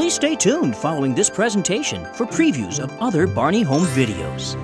Please stay tuned following this presentation for previews of other Barney Home videos.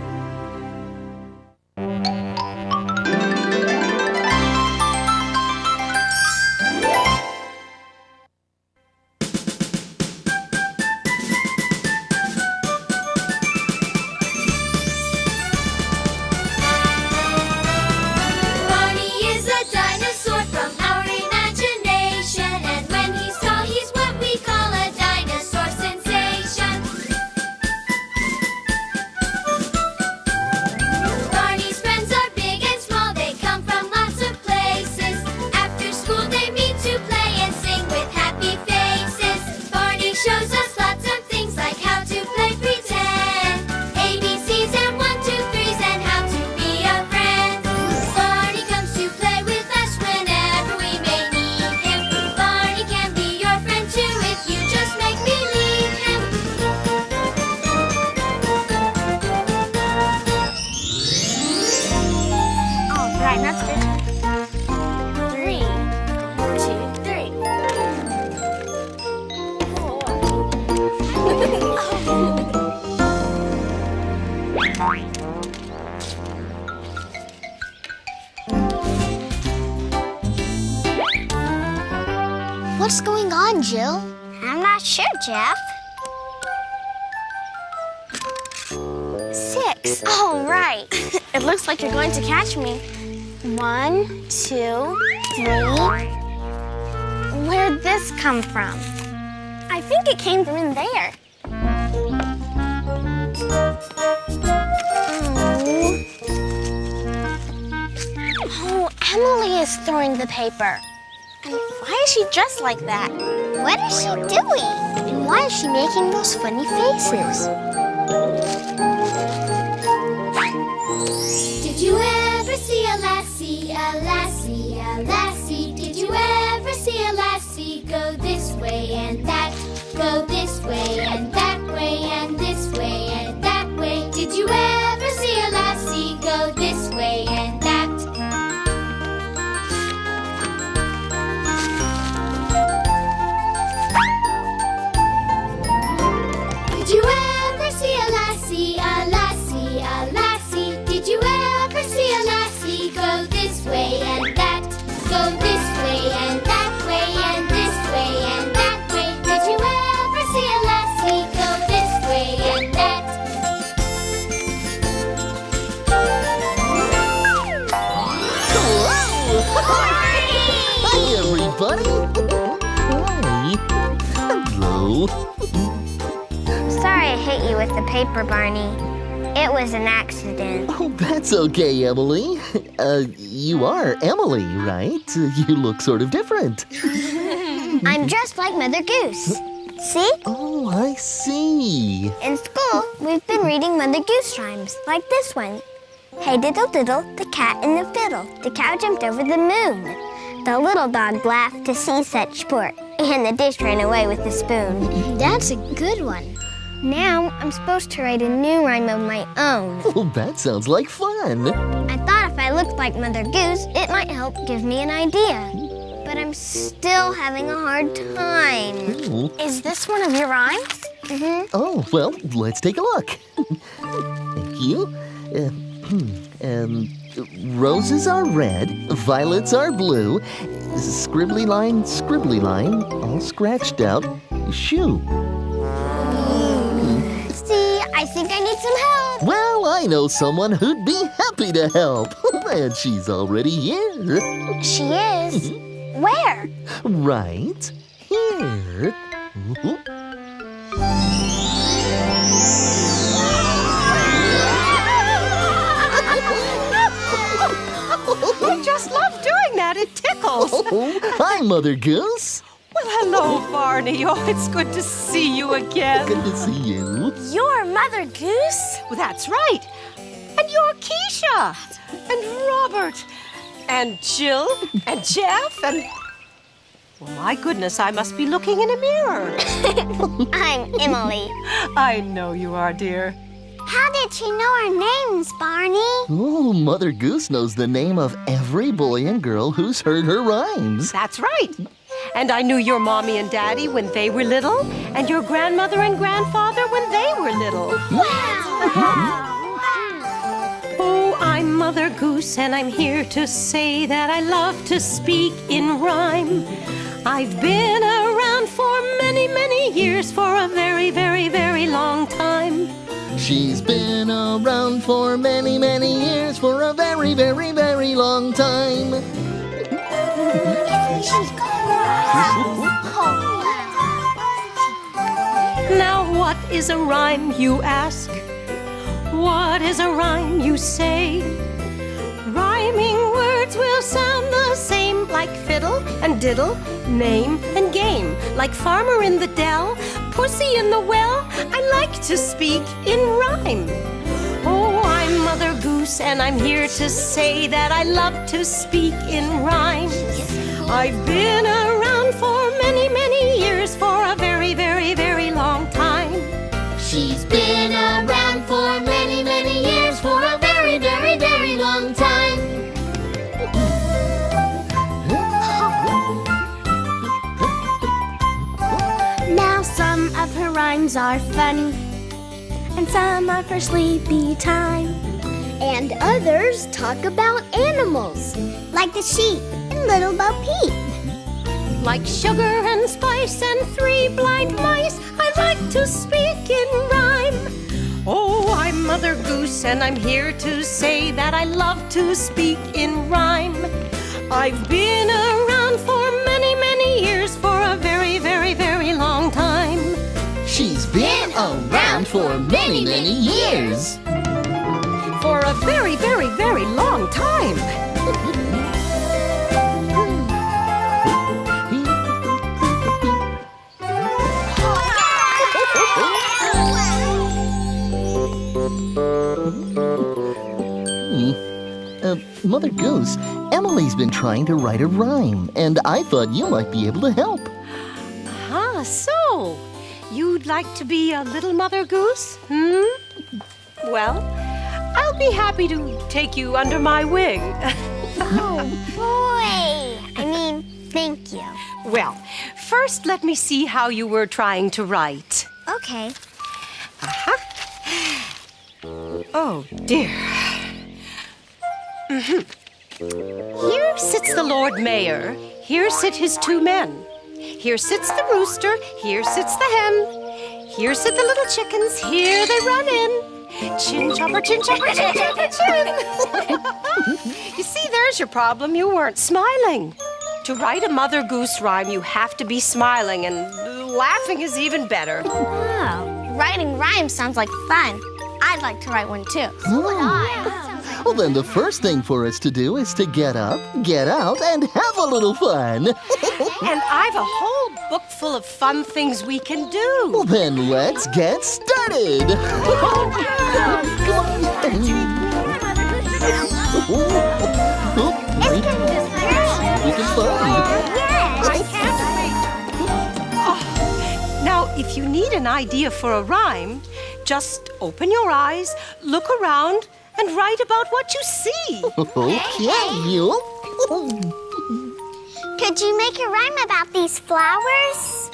What's going on, Jill? I'm not sure, Jeff. 6. Oh, right. It looks like you're going to catch me. 1, 2, 3. Where'd this come from? I think it came from in there. Oh, Emily is throwing the paper. And why is she dressed like that? What is she doing? And why is she making those funny faces? Did you ever see a lassie, a lassie, a lassie? Did you ever see a lassie go this way and that? Go this way and that way and this way and that way. Did you ever see a lassie go this way and that? Did you ever see a lassie, a lassie, a lassie? Did you ever see a lassie go this way and that? Go this way and that way and this way and that way. Did you ever see a lassie go this way and that? Hi, everybody! Hi! Hello! Sorry I hit you with the paper, Barney. It was an accident. Oh, that's okay, Emily. You are Emily, right? You look sort of different. I'm dressed like Mother Goose. See? Oh, I see. In school, we've been reading Mother Goose rhymes, like this one. Hey diddle diddle, the cat and the fiddle. The cow jumped over the moon. The little dog laughed to see such sport. And the dish ran away with the spoon. That's a good one. Now I'm supposed to write a new rhyme of my own. Well, that sounds like fun. I thought if I looked like Mother Goose, it might help give me an idea. But I'm still having a hard time. Oh. Is this one of your rhymes? Mm-hmm. Oh, well, let's take a look. Thank you. Roses are red, violets are blue, scribbly line, all scratched out, shoe. See, I think I need some help. Well, I know someone who'd be happy to help. And she's already here. She is? Where? Right here. I just love doing that. It tickles. Oh, hi, Mother Goose. Well, hello, Barney. Oh, it's good to see you again. Good to see you. You're Mother Goose? Well, that's right. And you're Keisha. And Robert. And Jill. And Jeff. And... well, my goodness, I must be looking in a mirror. I'm Emily. I know you are, dear. How did she know our names, Barney? Oh, Mother Goose knows the name of every boy and girl who's heard her rhymes. That's right. And I knew your mommy and daddy when they were little, and your grandmother and grandfather when they were little. Oh, I'm Mother Goose, and I'm here to say that I love to speak in rhyme. I've been around for many, many years, for a very, very, very long time. She's been around for many, many years, for a very, very, very long time. Now what is a rhyme, you ask? What is a rhyme, you say? Rhyming words will sound the same, like fiddle and diddle, name and game. Like farmer in the dell, pussy in the well, I like to speak in rhyme. Oh, I'm Mother Goose, and I'm here to say that I love to speak in rhyme. I've been around for many, many years, for a very, very, very long time. She's been around for many, many years, for a very, very, very long time. Now some of her rhymes are funny, and some of her sleepy time. And others talk about animals. Like the sheep in Little Bo Peep. Like sugar and spice and three blind mice, I like to speak in rhyme. Oh, I'm Mother Goose, and I'm here to say that I love to speak in rhyme. I've been around for many, many years, for a very, very, very long time. She's been around for many, many years. For a very, very, very long time. Mother Goose, Emily's been trying to write a rhyme, and I thought you might be able to help. So you'd like to be a little Mother Goose? Well, I'll be happy to take you under my wing. Oh, boy. I mean, thank you. Well, first let me see how you were trying to write. Okay. Oh, dear. Here sits the Lord Mayor. Here sit his two men. Here sits the rooster. Here sits the hen. Here sit the little chickens. Here they run in. Chin chopper, chin chopper, chin chopper, chin. You see, there's your problem. You weren't smiling. To write a Mother Goose rhyme, you have to be smiling, and laughing is even better. Wow. Writing rhymes sounds like fun. I'd like to write one too. Well, then the first thing for us to do is to get up, get out, and have a little fun. And I've a whole book full of fun things we can do. Well, then let's get started. Come on. We can fun. Now, if you need an idea for a rhyme, just open your eyes, look around, and write about what you see. Okay, you. Could you make a rhyme about these flowers?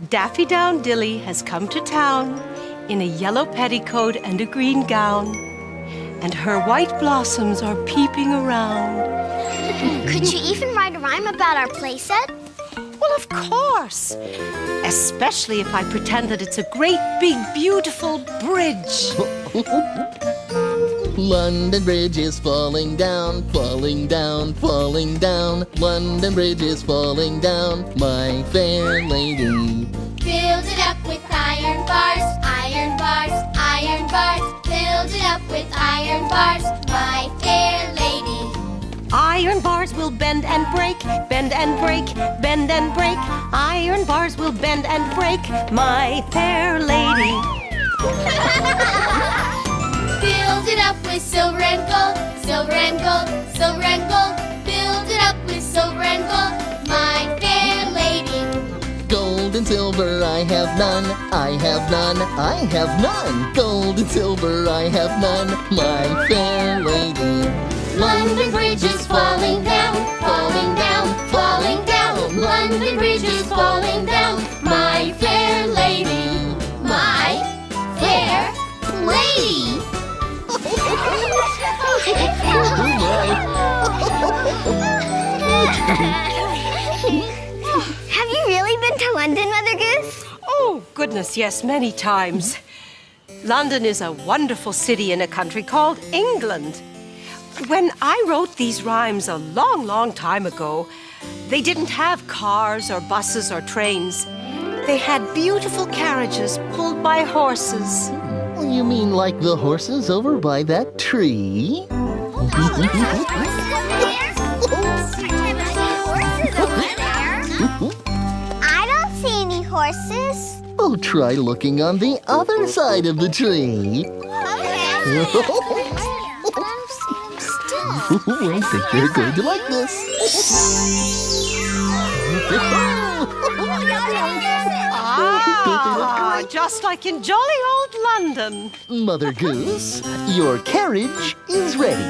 Daffy Down Dilly has come to town in a yellow petticoat and a green gown, and her white blossoms are peeping around. Could you even write a rhyme about our playset? Well, of course. Especially if I pretend that it's a great, big, beautiful bridge. London Bridge is falling down, falling down, falling down. London Bridge is falling down, my fair lady. Build it up with iron bars, iron bars, iron bars. Build it up with iron bars, my fair lady. Iron bars will bend and break, bend and break, bend and break. Iron bars will bend and break, my fair lady. Build it up with silver and gold, silver and gold, silver and gold. Build it up with silver and gold, my fair lady. Gold and silver I have none, I have none, I have none. Gold and silver I have none, my fair lady. London Bridge is falling down, falling down, falling down. London Bridge is falling down. My fair lady, my fair lady. Have you really been to London, Mother Goose? Oh, goodness, yes, many times. London is a wonderful city in a country called England. When I wrote these rhymes a long, long time ago, they didn't have cars or buses or trains. They had beautiful carriages pulled by horses. You mean like the horses over by that tree? I don't see any horses. Oh, try looking on the other side of the tree. I think they're going to like this. Ah, just like in jolly old London. Mother Goose, your carriage is ready.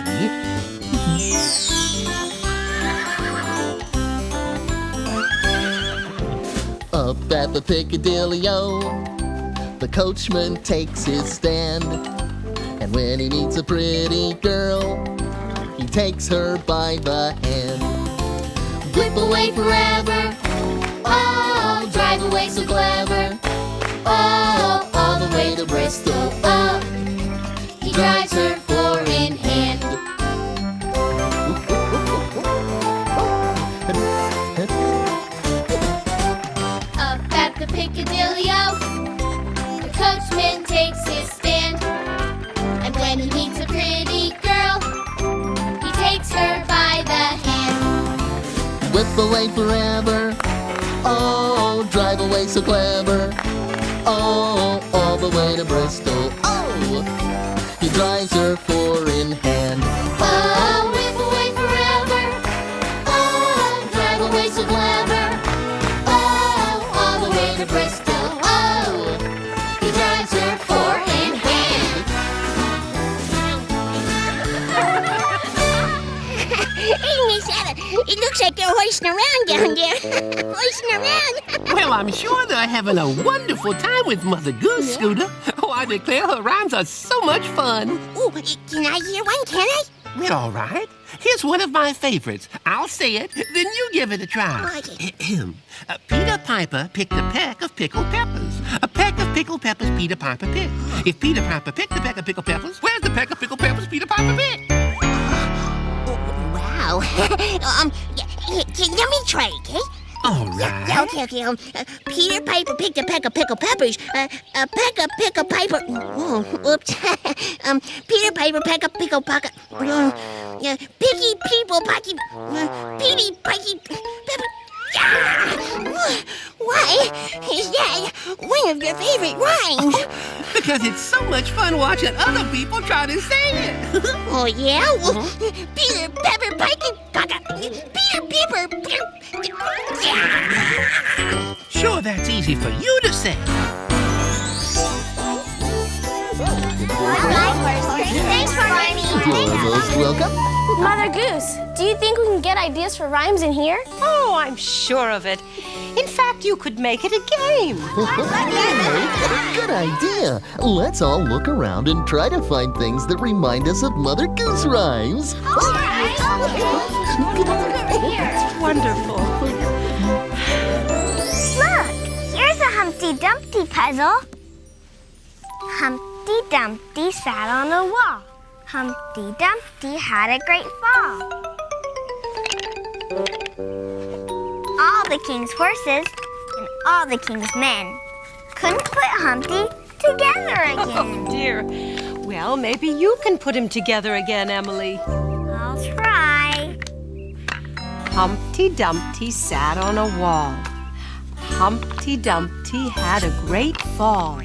Up at the Piccadilly-o, the coachman takes his stand. And when he meets a pretty girl, he takes her by the hand. Whip away forever, oh, drive away so clever. Oh, all the way to Bristol, oh, he drives her four in hand. Up at the Piccadilly-o, the coachman takes his stand. And when he meets a pretty girl, he takes her by the hand. Whip away forever, oh, drive away so clever. Oh, all the way to Bristol, oh, he drives her four in hand. Oh, whip away forever, oh, drive away so clever. Oh, all the way to Bristol, oh, he drives her four in hand. Hey, Miss Ella, it looks like they're hoisting around down there. Hoisting around. Well, I'm sure they're having a wonderful time with Mother Goose, Scooter. Oh, I declare her rhymes are so much fun. Oh, can I hear one, can I? Well, all right. Here's one of my favorites. I'll say it, then you give it a try. Peter Piper picked a peck of pickled peppers. A peck of pickled peppers Peter Piper picked. If Peter Piper picked a peck of pickled peppers, where's the peck of pickled peppers Peter Piper picked? Wow. Let me try, okay? All right. Okay. Peter Piper picked a peck of pickled peppers. A peck of pickled Piper. Oh, oops. Peter Piper peck of pickled pocket. Picky people pocky. Petey Picky Pepper. Why is that one of your favorite rhymes? Because it's so much fun watching other people try to say it. Oh, yeah? Well, Peter Pepper Picky Pocket. Peter Pepper. Sure, that's easy for you to say. Thanks, Barney. You're most welcome. Mother Goose, do you think we can get ideas for rhymes in here? Oh, I'm sure of it. In fact, you could make it a game. Good idea. Let's all look around and try to find things that remind us of Mother Goose rhymes. It's wonderful. Look, here's a Humpty Dumpty puzzle. Humpty Dumpty sat on a wall. Humpty Dumpty had a great fall. All the king's horses and all the king's men couldn't put Humpty together again. Oh, dear. Well, maybe you can put him together again, Emily. I'll try. Humpty Dumpty sat on a wall. Humpty Dumpty had a great fall.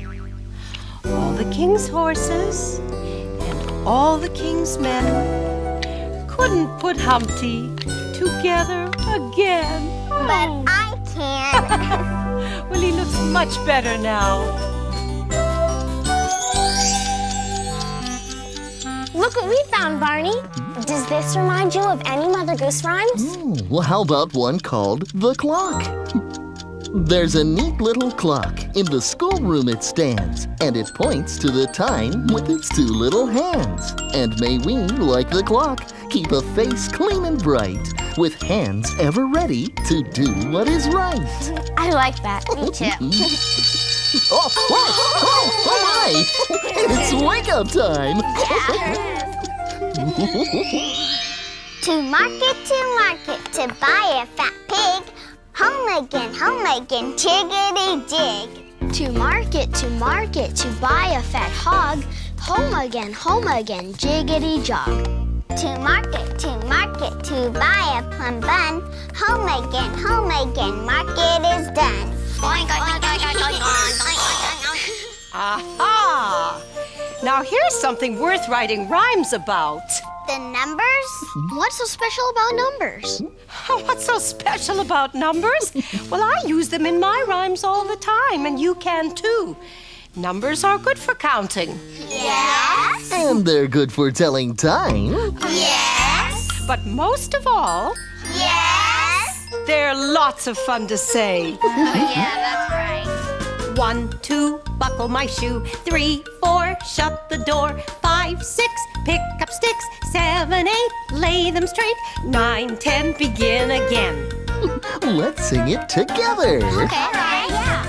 All the king's horses and all the king's men couldn't put Humpty together again. But I can. Well, he looks much better now. Look what we found, Barney. Does this remind you of any Mother Goose rhymes? Well, how about one called The Clock? There's a neat little clock. In the schoolroom it stands, and it points to the time with its two little hands. And may we, like the clock, keep a face clean and bright, with hands ever ready to do what is right. I like that. Me too. Oh my! It's wake-up time! To market, to buy a fat pig. Home again, chickadee jig. To market, to buy a fat hog. Home again, jiggity jog. To market, to buy a plum bun. Home again, market is done. Aha! Now here's something worth writing rhymes about. The numbers? What's so special about numbers? What's so special about numbers? Well, I use them in my rhymes all the time, and you can too. Numbers are good for counting. Yes. And they're good for telling time. Yes. But most of all, Yes. they're lots of fun to say. Yeah, that's right. 1, 2, buckle my shoe. 3, 4, shut the door. 5, 6, pick up sticks. 7, 8, lay them straight. 9, 10, begin again. Let's sing it together. Okay, right, yeah.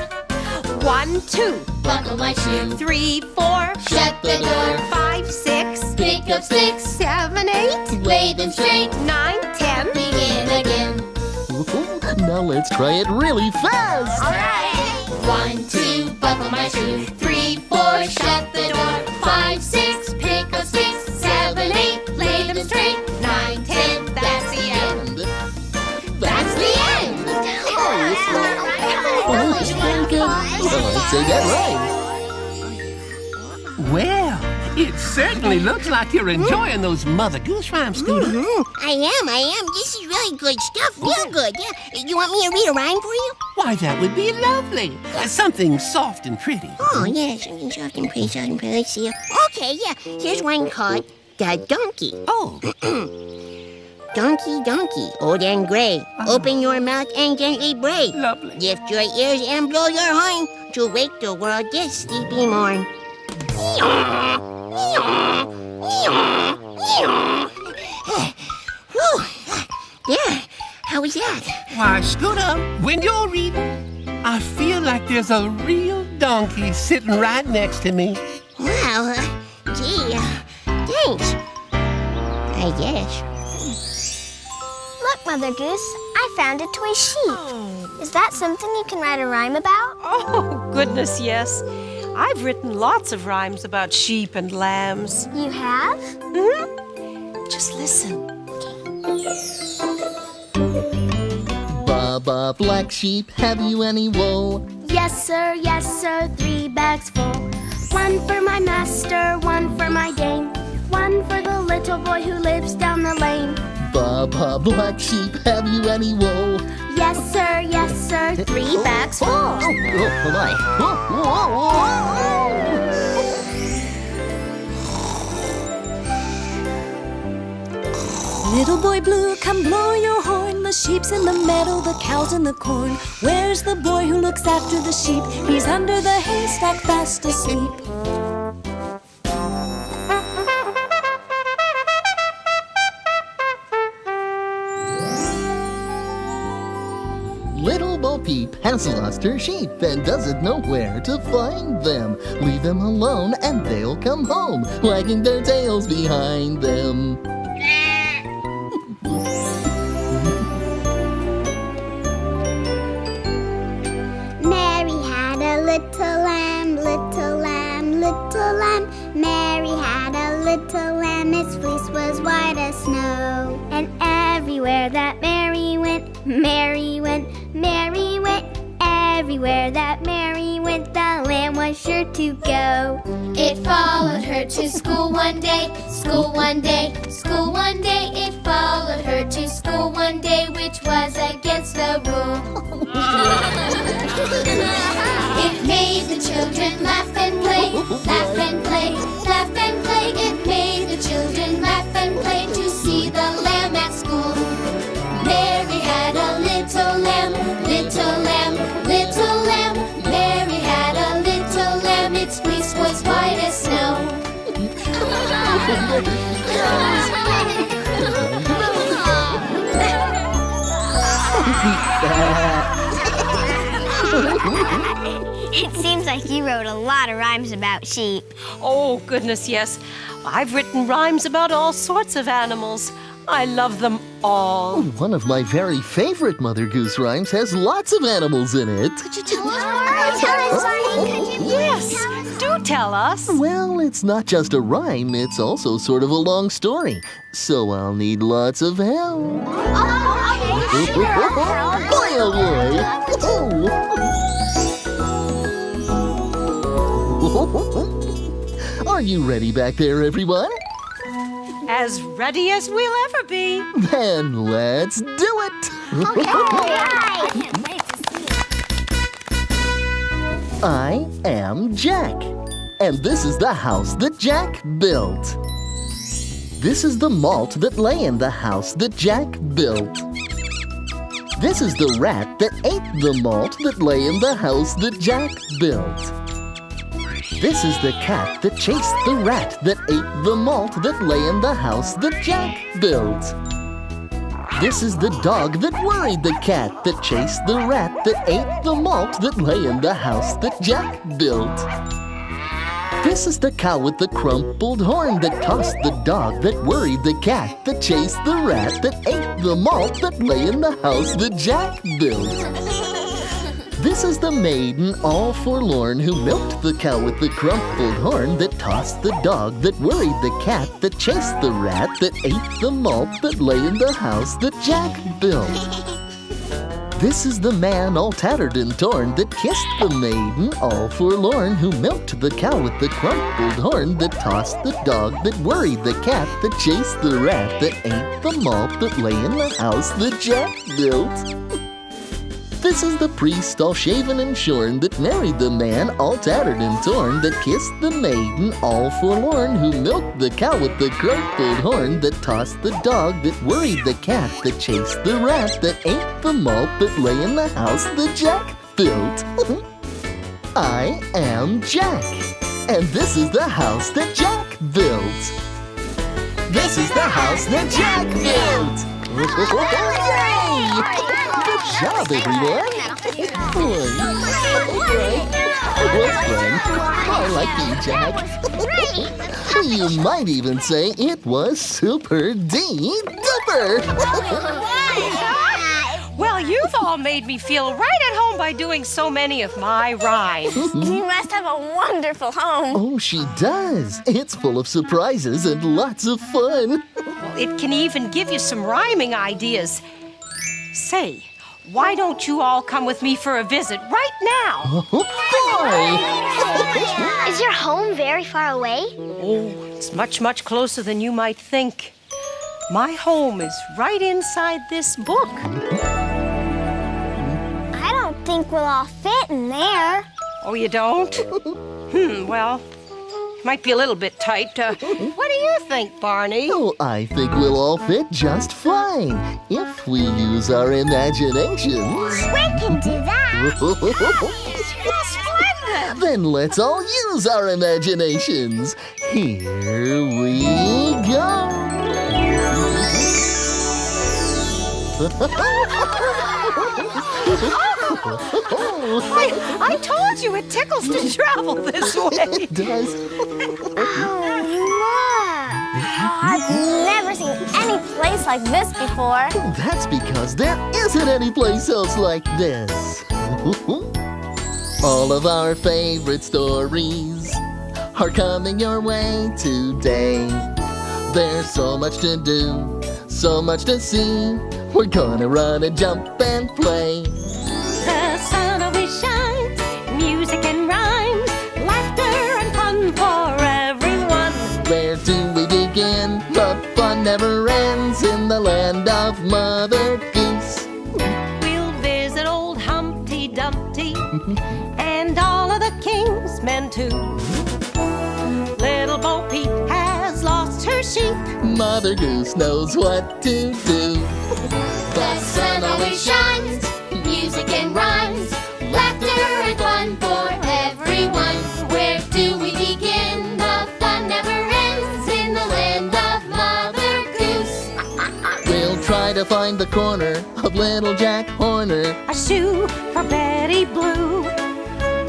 1, 2, Buckle my shoe. 3, 4, Shut the door. 5, 6, Pick up sticks. 7, 8, Lay them straight. 9, 10. Begin again. Now let's try it really fast. All right. 1, 2, buckle my shoe. 3, 4, shut the door. 5, 6, pick up sticks. 7, 8, lay them straight. 9, 10, that's the end. That's the end. Oh, it's very good. Well, I'd say that right. Well, it certainly looks like you're enjoying those Mother Goose rhymes, Scooter. I am. This is really good stuff. Real good, yeah. You want me to read a rhyme for you? Why, that would be lovely. Something soft and pretty. Oh, yeah, something soft and pretty. Let's see. Okay, yeah. Here's one called The Donkey. Oh, Donkey, old and gray. Open your mouth and gently bray. lovely. Lift your ears and blow your horn to wake the world this sleepy morn. Whew. There. How was that? Why, Scooter, when you're reading, I feel like there's a real donkey sitting right next to me. Wow. Gee. Thanks. I guess. Look, Mother Goose, I found a toy sheep. Is that something you can write a rhyme about? Oh, goodness, yes. I've written lots of rhymes about sheep and lambs. You have? Just listen. Baba, black sheep, have you any wool? Yes, sir, 3 bags full. 1 for my master, 1 for my dame. 1 for the little boy who lives down the lane. Baba, black sheep, have you any wool? Yes, sir, 3 bags full. Oh my. Little boy blue, come blow your horn. The sheep's in the meadow, the cow's in the corn. Where's the boy who looks after the sheep? He's under the haystack fast asleep. Little Bo Peep has lost her sheep and doesn't know where to find them. Leave them alone and they'll come home, wagging their tails behind them. Mary had a little lamb, little lamb, little lamb. Mary had a little lamb, its fleece was white as snow. And everywhere that Mary went, Mary went, Mary went. Everywhere that Mary went, the lamb was sure to go. It followed her to school one day, school one day, school one day. It followed her to school one day, which was against the rule. It made the children laugh and play, laugh and play, laugh and play. It made the children laugh and play to see Goose was white as snow. It seems like you wrote a lot of rhymes about sheep. Oh, goodness, yes. I've written rhymes about all sorts of animals. I love them all. One of my very favorite Mother Goose rhymes has lots of animals in it. Could you tell us? Yes, do tell us. Well, it's not just a rhyme, it's also sort of a long story. So I'll need lots of help. Boy, oh boy! Are you ready back there, everyone? As ready as we'll ever be. Then let's do it! I am Jack, and this is the house that Jack built. This is the malt that lay in the house that Jack built. This is the rat that ate the malt that lay in the house that Jack built. This is the cat that chased the rat that ate the malt that lay in the house that Jack built. This is the dog that worried the cat that chased the rat that ate the malt that lay in the house that Jack built. This is the cow with the crumpled horn that tossed the dog that worried the cat that chased the rat that ate the malt that lay in the house that Jack built. This is the maiden all forlorn who milked the cow with the crumpled horn that tossed the dog that worried the cat that chased the rat that ate the malt that lay in the house that Jack built. This is the man all tattered and torn that kissed the maiden all forlorn who milked the cow with the crumpled horn that tossed the dog that worried the cat that chased the rat that ate the malt that lay in the house that Jack built. This is the priest all shaven and shorn that married the man all tattered and torn that kissed the maiden all forlorn who milked the cow with the crumpled horn that tossed the dog that worried the cat that chased the rat that ate the malt that lay in the house that Jack built. I am Jack, and this is the house that Jack built. This is the house that Jack built. Yay! Good job, everyone! Well fun. I like you, Jack. You might even say it was super-duper. Well, you've all made me feel right at home by doing so many of my rhymes. You must have a wonderful home. Oh, she does. It's full of surprises and lots of fun. It can even give you some rhyming ideas. Say, why don't you all come with me for a visit right now? Boy! Is your home very far away? Oh, it's much, much closer than you might think. My home is right inside this book. I don't think we'll all fit in there. Oh, you don't? Well, might be a little bit tight. What do you think, Barney? Oh, I think we'll all fit just fine if we use our imaginations. We can do that. Splendid! Then let's all use our imaginations. Here we go. I told you it tickles to travel this way. It does. Oh, look. I've never seen any place like this before. That's because there isn't any place else like this. All of our favorite stories are coming your way today. There's so much to do, so much to see. We're gonna run and jump and play. The sun always shines, music and rhymes, laughter and fun for everyone. Where do we begin? The fun never ends in the land of Mother Goose. We'll visit old Humpty Dumpty and all of the king's men too. Little Bo Peep has lost her sheep. Mother Goose knows what to do. The sun always shines, music and rhymes, laughter and fun for everyone. Where do we begin? find the corner of Little Jack Horner. A shoe for Betty Blue.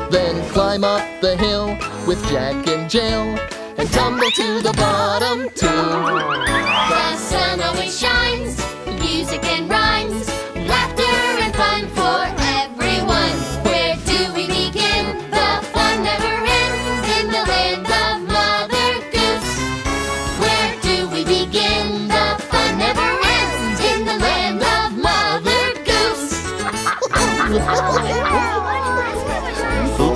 Then climb up the hill with Jack and Jill and tumble to the bottom too. The sun always shines, music and rhymes, laughter and fun for everyone. Where do we begin? The fun never ends in the land of Mother Goose. Where do we begin? The fun never ends in the land of Mother Goose. Oh,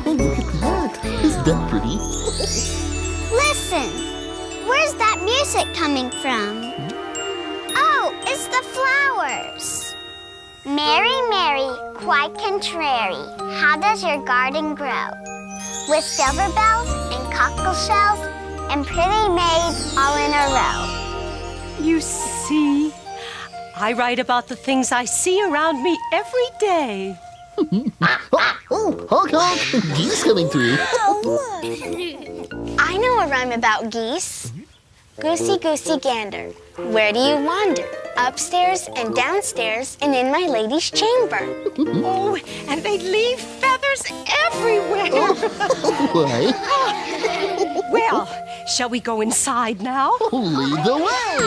look at that. Isn't that pretty? Listen, where's that music coming from? Oh, it's the flowers. Mary, Mary, quite contrary, how does your garden grow? With silver bells and cockle shells and pretty maids all in a row. You see, I write about the things I see around me every day. Honk, honk. Geese coming through. I know a rhyme about geese. Goosey, goosey, gander, where do you wander? Upstairs and downstairs and in my lady's chamber. Oh, and they leave feathers everywhere. Why? Well, shall we go inside now? Lead the way.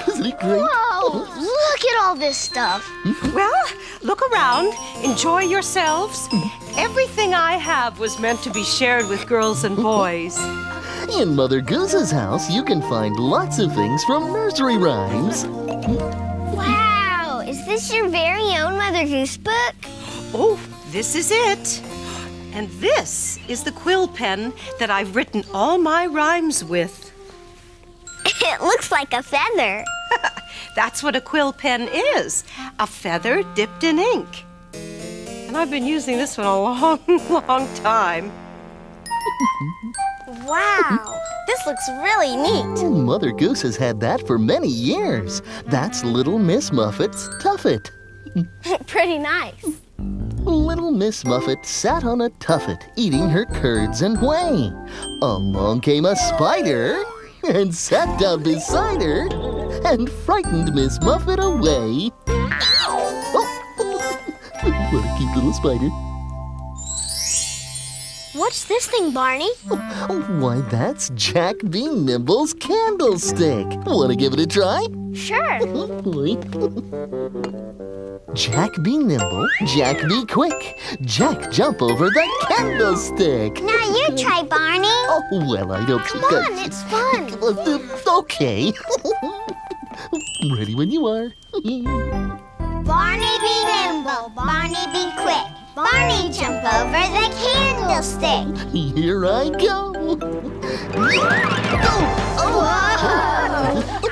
Isn't it great? Whoa, look at all this stuff. Well, look around. Enjoy yourselves. Everything I have was meant to be shared with girls and boys. In Mother Goose's house, you can find lots of things from nursery rhymes. Wow, is this your very own Mother Goose book? Oh, this is it. And this is the quill pen that I've written all my rhymes with. It looks like a feather. That's what a quill pen is, a feather dipped in ink. And I've been using this one a long, long time. Wow, this looks really neat. Mother Goose has had that for many years. That's Little Miss Muffet's tuffet. Pretty nice. Little Miss Muffet sat on a tuffet, eating her curds and whey. Along came a spider and sat down beside her and frightened Miss Muffet away. Oh. What a cute little spider. What's this thing, Barney? Why, that's Jack B. Nimble's candlestick. Want to give it a try? Sure. Jack be nimble, Jack be quick. Jack jump over the candlestick. Now you try, Barney. Oh, well, I don't Come think on, it's fun. Okay. Ready when you are. Barney be nimble, Barney be quick. Barney jump over the candlestick. Here I go.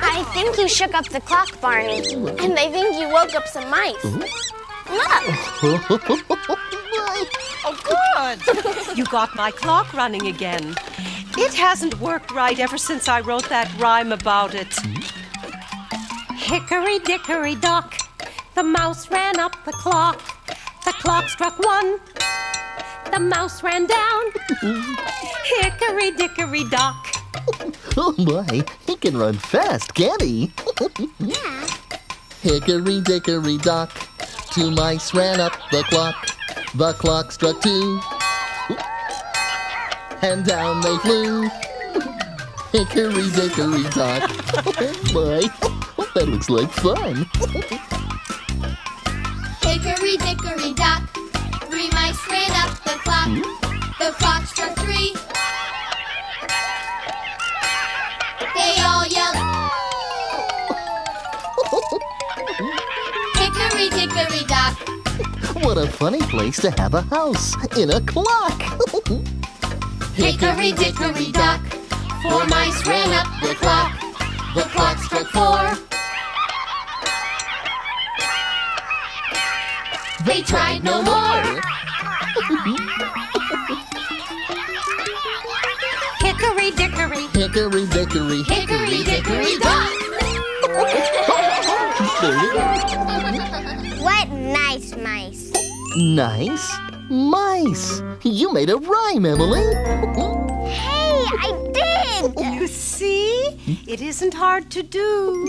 I think you shook up the clock, Barney. And they think you woke up some mice. Look! Oh, good. You got my clock running again. It hasn't worked right ever since I wrote that rhyme about it. Hickory dickory dock, the mouse ran up the clock. The clock struck 1, the mouse ran down. Hickory dickory dock. Oh my, he can run fast, can't he? Yeah. Hickory dickory dock, 2 mice ran up the clock struck 2, and down they flew. Hickory dickory dock. Oh my, that looks like fun. Hickory dickory dock, 3 mice ran up the clock. The clock struck 3. They all yelled, hickory dickory dock. What a funny place to have a house, in a clock. Hickory dickory dock, 4 mice ran up the clock. The clock struck 4. They tried no more. Hickory dickory. Hickory dickory. Hickory dickory dock. What nice mice. Nice. Mice. You made a rhyme, Emily. Hey, I did! You see? It isn't hard to do.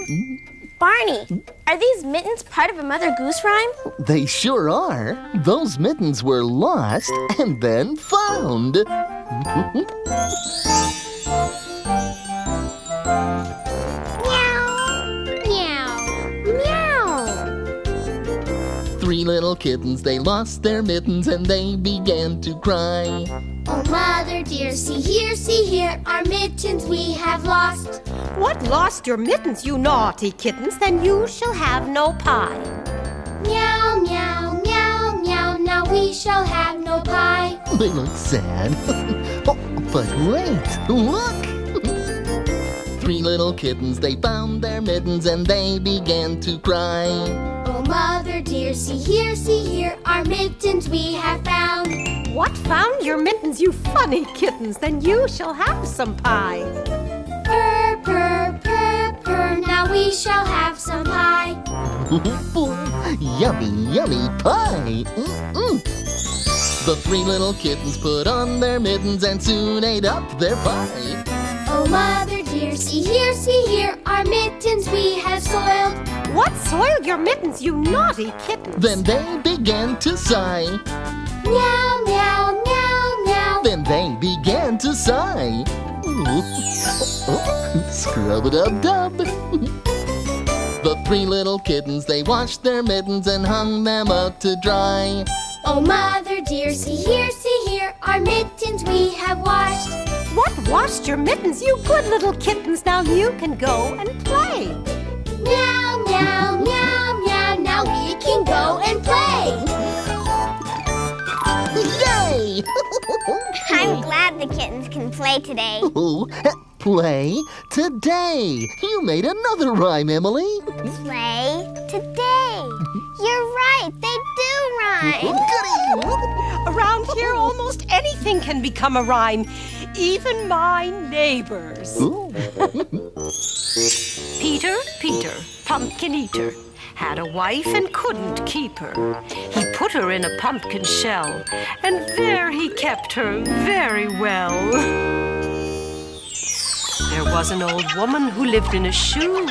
Barney, are these mittens part of a Mother Goose rhyme? They sure are. Those mittens were lost and then found. Three little kittens, they lost their mittens and they began to cry. Oh, Mother dear, see here, our mittens we have lost. What, lost your mittens, you naughty kittens? Then you shall have no pie. Meow, meow, meow, meow, now we shall have no pie. They look sad. Oh, but wait, look! Three little kittens, they found their mittens and they began to cry. Oh, Mother dear, see here, our mittens we have found. What, found your mittens, you funny kittens? Then you shall have some pie. Purr, purr, purr, purr, now we shall have some pie. Yummy, yummy pie! The three little kittens put on their mittens and soon ate up their pie. Oh, Mother dear, see here, our mittens we have soiled. What, soiled your mittens, you naughty kittens? Then they began to sigh. Meow, meow, meow, meow. Then they began to sigh. Scrub-a-dub-dub. The three little kittens, they washed their mittens and hung them out to dry. Oh, Mother dear, see here, our mittens we have washed. What, washed your mittens, you good little kittens? Now you can go and play. Meow, meow, meow, meow, now we can go and play. Yay! I'm glad the kittens can play today. Play today. You made another rhyme, Emily. Play today. You're right, they do rhyme. Around here, almost anything can become a rhyme, even my neighbors. Peter, pumpkin eater, had a wife and couldn't keep her. He put her in a pumpkin shell, and there he kept her very well. There was an old woman who lived in a shoe.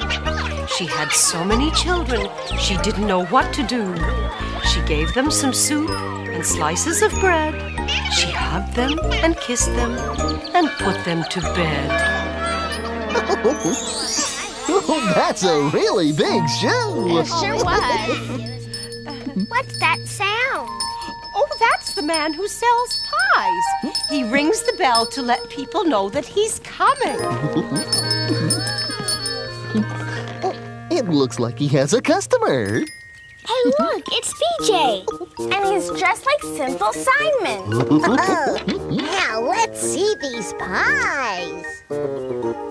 She had so many children, she didn't know what to do. She gave them some soup and slices of bread. She hugged them and kissed them and put them to bed. Oh, that's a really big shoe. It sure was. What's that sound? Oh, that's the man who sells pies. He rings the bell to let people know that he's coming. It looks like he has a customer. Hey, look, it's BJ. And he's dressed like Simple Simon. Now let's see these pies.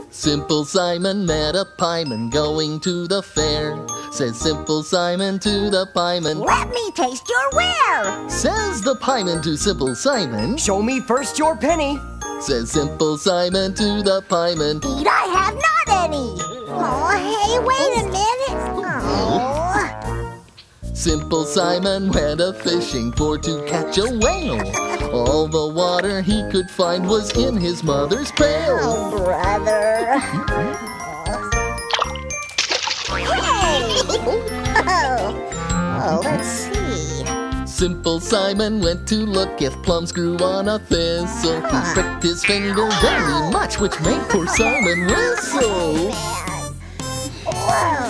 Simple Simon met a pieman going to the fair. Says Simple Simon to the pieman, Let me taste your ware. says the pieman to Simple Simon. Show me first your penny. Says Simple Simon to the pieman. Indeed, I have not any. Oh, hey, wait a minute. Oh. Simple Simon went a-fishing for to catch a whale. All the water he could find was in his mother's pail. Oh, brother. Hey! Oh, let's see. Simple Simon went to look if plums grew on a thistle. He pricked his finger very much, which made poor Simon whistle. Whoa.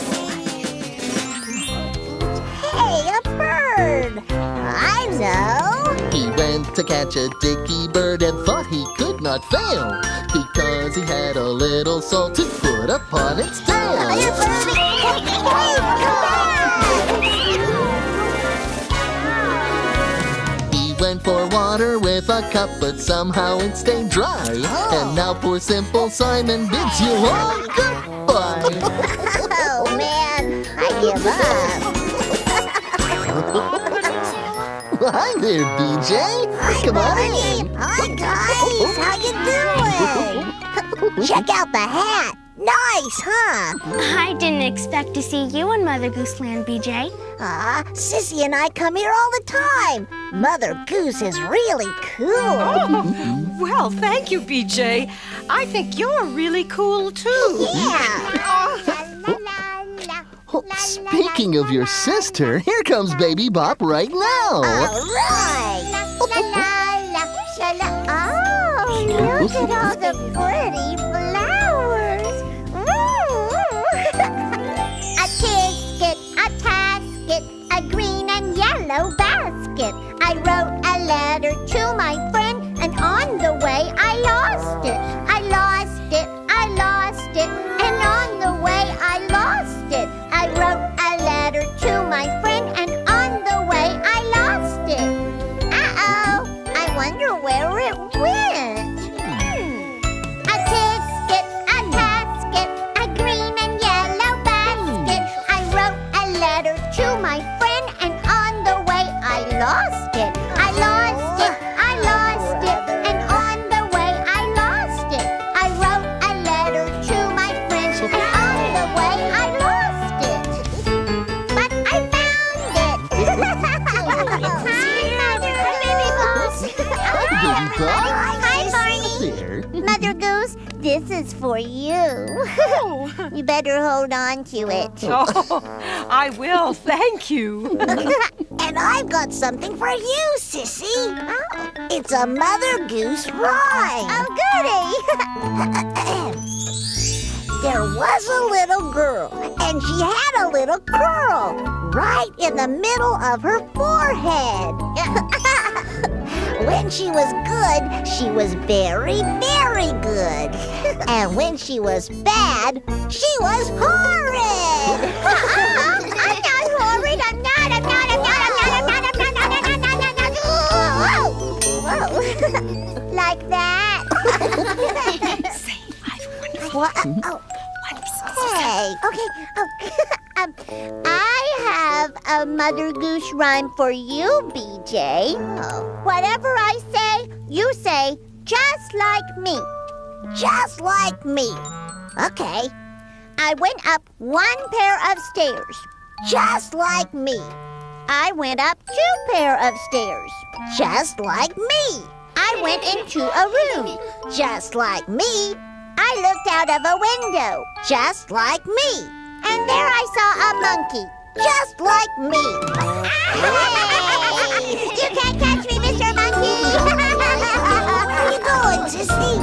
Hey, a bird. I know. He went to catch a dicky bird and thought he could not fail, because he had a little salt to put upon its tail. Here, birdie. Hey, come He went for water with a cup, but somehow it stayed dry. And now poor Simple Simon bids you all goodbye. Oh, man, I give up. Hi there, BJ. Come on in. Hi, guys. How you doing? Check out the hat. Nice, huh? I didn't expect to see you in Mother Goose Land, BJ. Sissy and I come here all the time. Mother Goose is really cool. Oh, well, thank you, BJ. I think you're really cool, too. Yeah. Oh, speaking of your sister, here comes Baby Bop right now. All right. Oh, look at all the pretty flowers. A tisket, a tasket, a green and yellow basket. I wrote a letter to my friend, and on the way I lost it. I lost it, I lost it, and on the way I lost it. I wrote a letter to my friend, and on the way I lost it. Uh-oh, I wonder where it went. A tisket, a tasket, a green and yellow basket. I wrote a letter to my friend, and on the way I lost it. I lost it, I lost it, and on the way I lost it. I wrote a letter to my friend, and on the way I lost it. But I found it. Hi, Barney. There. Mother Goose, this is for you. You better hold on to it. Oh, I will, thank you. And I've got something for you, Sissy. It's a Mother Goose rhyme. Oh, goody. There was a little girl, and she had a little curl right in the middle of her forehead. When she was good, she was very, very good. And when she was bad, she was horrid. I'm not horrid. I'm not. Whoa. Like that. What? Oh. Hey. Okay. I have a Mother Goose rhyme for you, BJ. Whatever I say, you say just like me. Just like me. Okay. I went up one pair of stairs. Just like me. I went up two pair of stairs. Just like me. I went into a room. Just like me. I looked out of a window. Just like me. And there I saw a monkey. Just like me. Hey! You can't catch me, Mr. Monkey! Where you going, Sissy?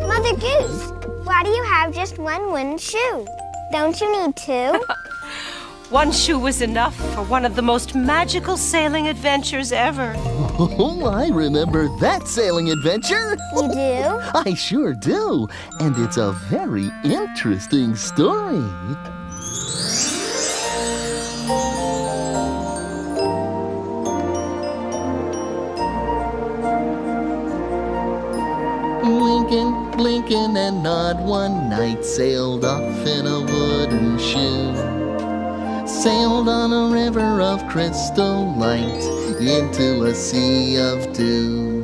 Mother Goose, why do you have just one wooden shoe? Don't you need two? One shoe was enough for one of the most magical sailing adventures ever. Oh, I remember that sailing adventure. You do? I sure do. And it's a very interesting story. Winking, blinking, and Nod one night sailed off in a wooden shoe. Sailed on a river of crystal light into a sea of dew.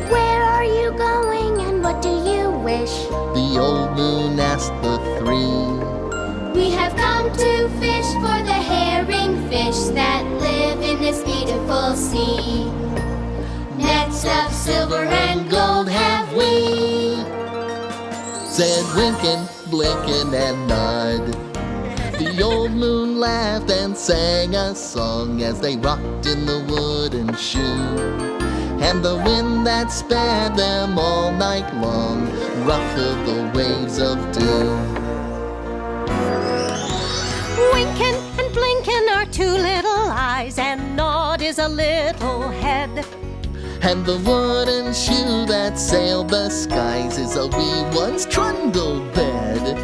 Where are you going and what do you wish? The old moon asked the three. We have come to fish for the herring fish that live in this beautiful sea. Nets of silver and gold have we, said Winkin', Blinkin', and Nod. The old moon laughed and sang a song as they rocked in the wooden shoe. And the wind that sped them all night long ruffled the waves of dew. Winkin' and blinkin' are two little eyes, and Nod is a little head. And the wooden shoe that sailed the skies is a wee one's trundle bed.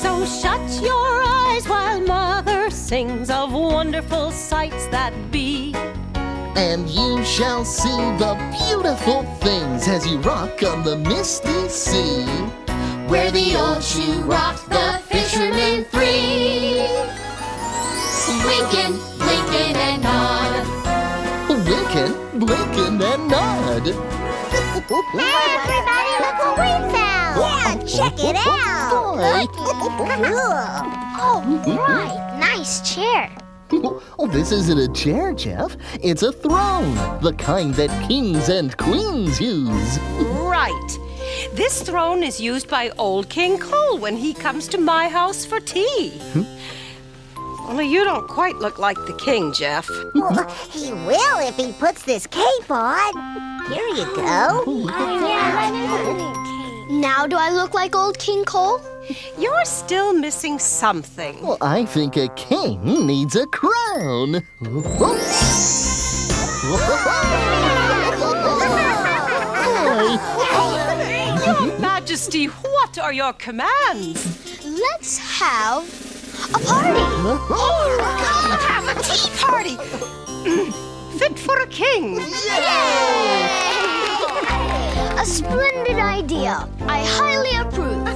So shut your eyes while Mother sings of wonderful sights that be. And you shall see the beautiful things as you rock on the misty sea, where the old shoe rocked the fishermen free. Winkin', blinkin', and Nod. Winkin', blinkin', and Nod. Hey, everybody, look what we found! Yeah, check it out. Oh, right. Nice chair. Oh, this isn't a chair, Jeff. It's a throne, the kind that kings and queens use. Right. This throne is used by old King Cole when he comes to my house for tea. Only you don't quite look like the king, Jeff. Well, he will if he puts this cape on. Here you go. Now do I look like old King Cole? You're still missing something. Well, I think a king needs a crown. Your Majesty, what are your commands? Let's have a party. Have a tea party! Fit for a king. A splendid idea. I highly approve.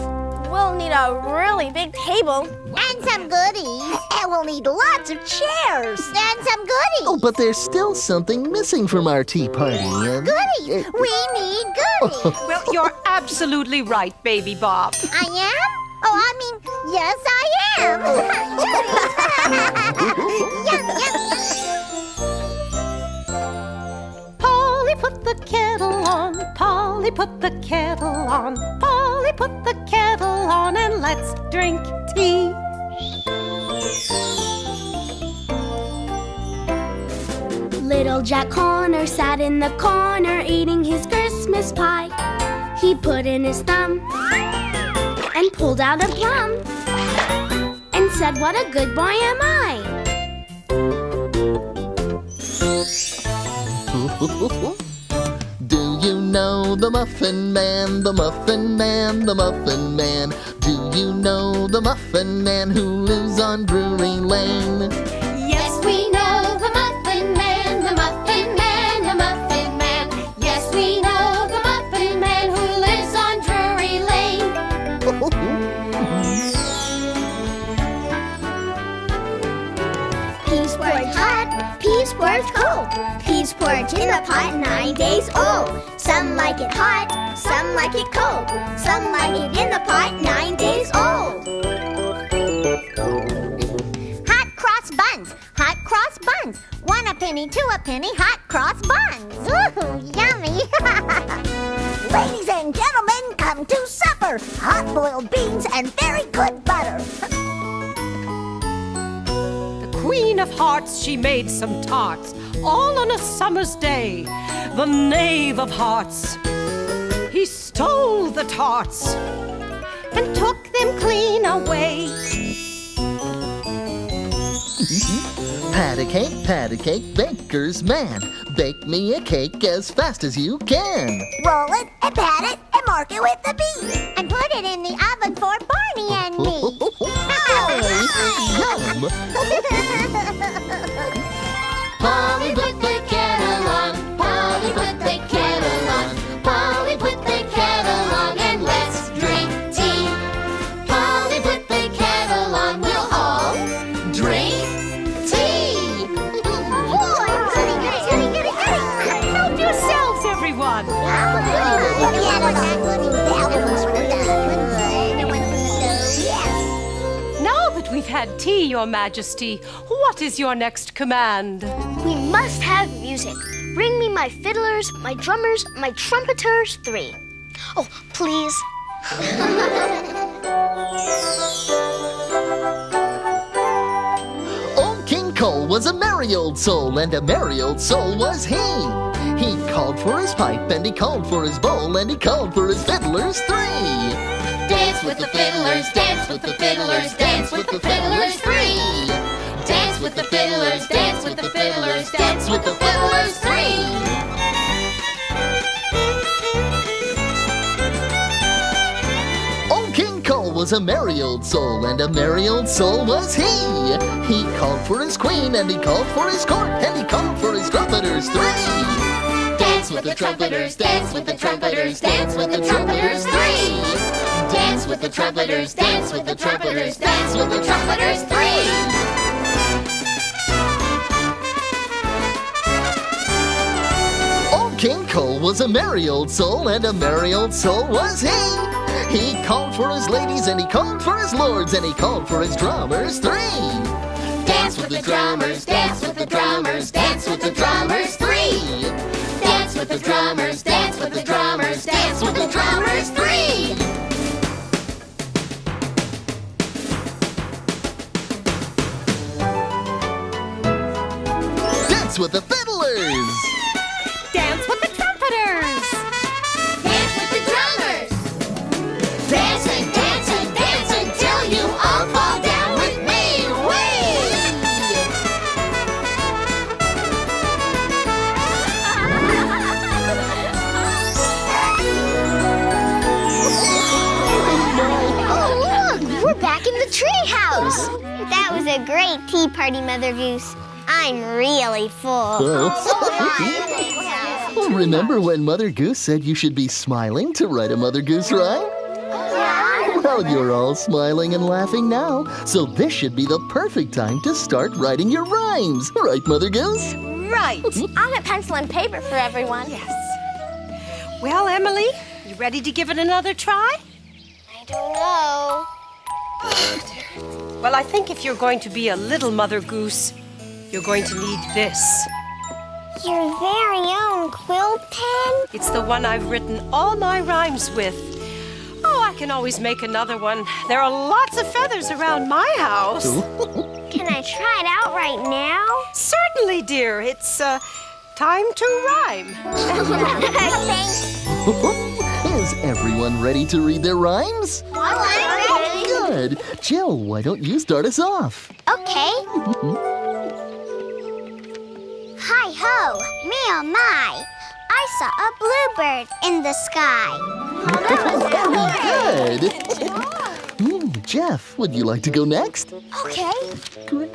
We'll need a really big table. And some goodies. And we'll need lots of chairs. And some goodies. Oh, but there's still something missing from our tea party. Goodies. We need goodies. Well, you're absolutely right, Baby Bob. I am? Oh, I mean, yes, I am. Yum, yum, yum. Polly, put the kettle on. Polly, put the kettle on. Polly, put the kettle on, and let's drink tea. Little Jack Horner sat in the corner eating his Christmas pie. He put in his thumb and pulled out a plum and said, "What a good boy am I." Do you know the Muffin Man, the Muffin Man, the Muffin Man? Do you know the Muffin Man who lives on Drury Lane? Yes, we know the Muffin Man, the Muffin Man, the Muffin Man. Yes, we know the Muffin Man who lives on Drury Lane. Peas poured hot, peas poured cold. Peas poured in the pot 9 days old. Some like it hot, some like it cold. Some like it in the pot 9 days old. Hot cross buns. Hot cross buns. 1 a penny, 2 a penny, hot cross buns. Ooh, yummy. Ladies and gentlemen, come to supper. Hot boiled beans and very good butter. Queen of Hearts, she made some tarts, all on a summer's day. The Knave of Hearts, he stole the tarts and took them clean away. Pat a cake, baker's man. Bake me a cake as fast as you can. Roll it and pat it and mark it with a B. And put it in the oven for Barney and me. Yum! Polly, put the kettle on. Polly, put the kettle on. Polly, put the kettle on, and let's drink tea. Polly, put the kettle on. We'll all drink tea. Help yourselves, everyone. Now that we've had tea, Your Majesty, what is your next command? We must have music. Bring me my fiddlers, my drummers, my trumpeters 3. Oh, please. Old King Cole was a merry old soul, and a merry old soul was he. He called for his pipe, and he called for his bowl, and he called for his fiddlers 3. Dance with the fiddlers, dance with the fiddlers, dance with the fiddlers 3. Dance with the fiddlers, dance with the fiddlers, dance with the fiddlers 3. Old King Cole was a merry old soul, and a merry old soul was he. He called for his queen, and he called for his court, and he called for his trumpeters 3. Dance with the trumpeters, dance with the trumpeters, dance with the trumpeters 3. Dance with the trumpeters, dance with the trumpeters, dance with the trumpeters 3. Old King Cole was a merry old soul, and a merry old soul was he. He called for his ladies and he called for his lords and he called for his drummers 3. Dance with the drummers, dance with the drummers, dance with the drummers 3. Dance with the drummers, dance with the drummers, dance with the drummers 3. Dance with the fiddlers! Dance with the trumpeters! Dance with the drummers! Dance and dance and dance until you all fall down with me! Oh, look! We're back in the treehouse! That was a great tea party, Mother Goose. I'm really full. Remember when Mother Goose said you should be smiling to write a Mother Goose rhyme? Well, you're all smiling and laughing now, so this should be the perfect time to start writing your rhymes. Right, Mother Goose? Right. I'll get pencil and paper for everyone. Yes. Well, Emily, you ready to give it another try? I don't know. Well, I think if you're going to be a little Mother Goose, you're going to need this. Your very own quill pen? It's the one I've written all my rhymes with. Oh, I can always make another one. There are lots of feathers around my house. Can I try it out right now? Certainly, dear. It's time to rhyme. Is everyone ready to read their rhymes? Good. Jill, why don't you start us off? Okay. Hi-ho, me oh my. I saw a bluebird in the sky. Very good. Jeff, would you like to go next? Okay. Great.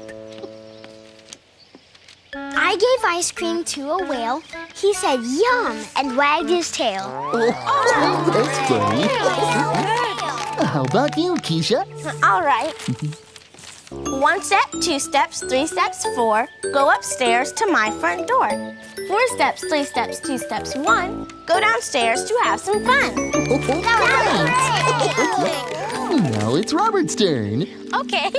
I gave ice cream to a whale. He said yum and wagged his tail. That's funny. How about you, Keisha? All right. 1 step, 2 steps, 3 steps, 4. Go upstairs to my front door. 4 steps, 3 steps, 2 steps, 1. Go downstairs to have some fun. Now it's Robert's turn. Okay.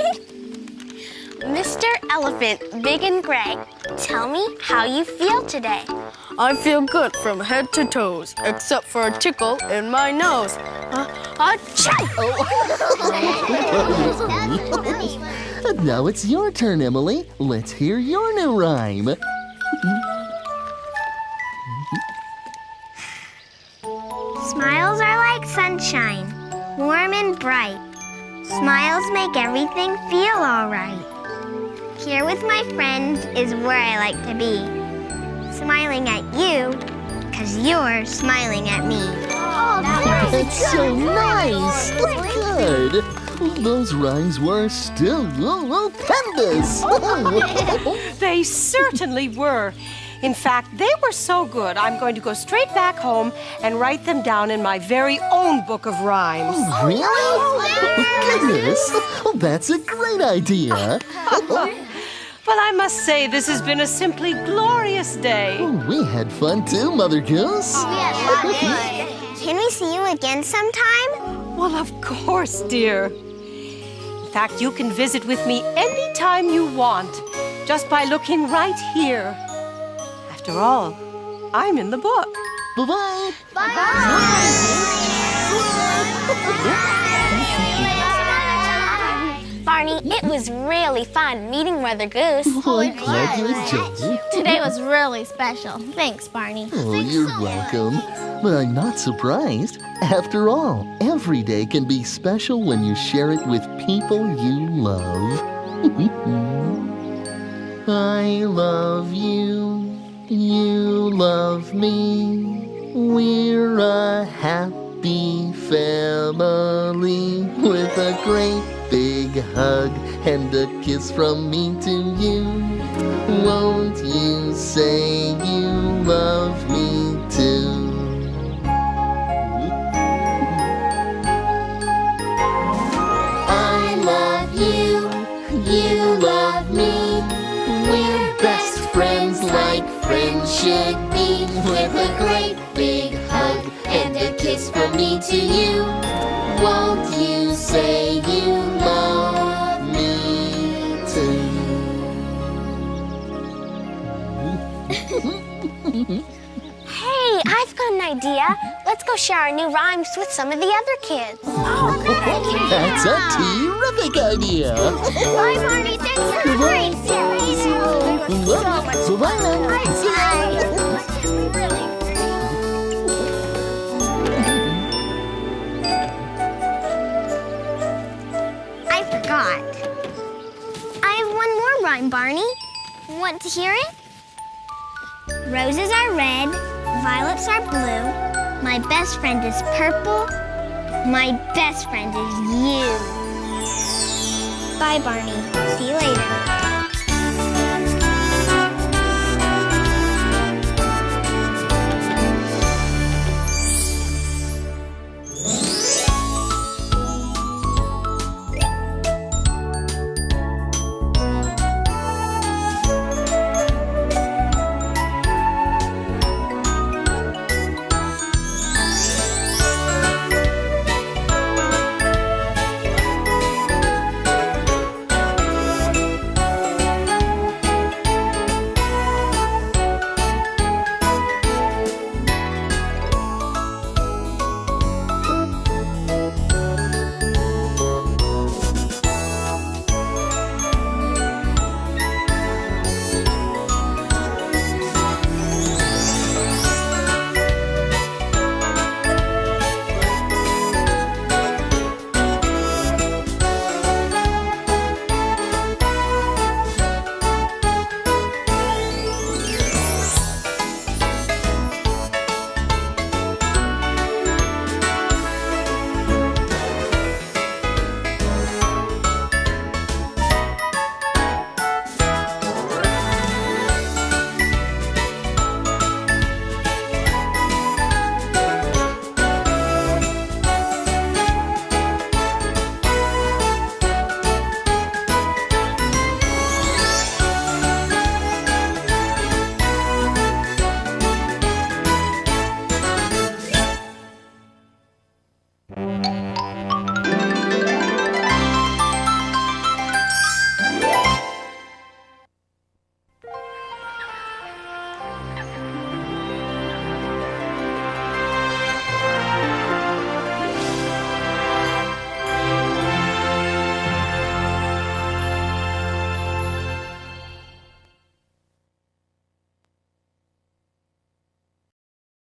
Mr. Elephant, big and gray, tell me how you feel today. I feel good from head to toes, except for a tickle in my nose. Now it's your turn, Emily. Let's hear your new rhyme. Smiles are like sunshine, warm and bright. Smiles make everything feel all right. Here with my friends is where I like to be. Smiling at you, 'cause you're smiling at me. Oh, that's so nice. Good. Those rhymes were stupendous. They certainly were. In fact, they were so good, I'm going to go straight back home and write them down in my very own book of rhymes. Oh, really? Oh, goodness. Oh, that's a great idea. Well, I must say, this has been a simply glorious day. Oh, we had fun too, Mother Goose. Can we see you again sometime? Well, of course, dear. In fact, you can visit with me anytime you want, just by looking right here. After all, I'm in the book. Bye-bye. Barney, it was really fun meeting Mother Goose. Oh, I'm glad you enjoyed it. Today was really special. Thanks, Barney. Oh, you're welcome. But I'm not surprised. After all, every day can be special when you share it with people you love. I love you. You love me. We're a happy family with a great big hug and a kiss from me to you. Won't you say you love me too? I love you, you love me. We're best friends like friends should be, with a great big hug and a kiss kiss from me to you. Won't you say you love me too? Hey, I've got an idea. Let's go share our new rhymes with some of the other kids. That's a terrific idea. Bye, Barney. Thanks for the great series. I forgot. I have one more rhyme, Barney. Want to hear it? Roses are red, violets are blue. My best friend is purple. My best friend is you. Bye, Barney. See you later.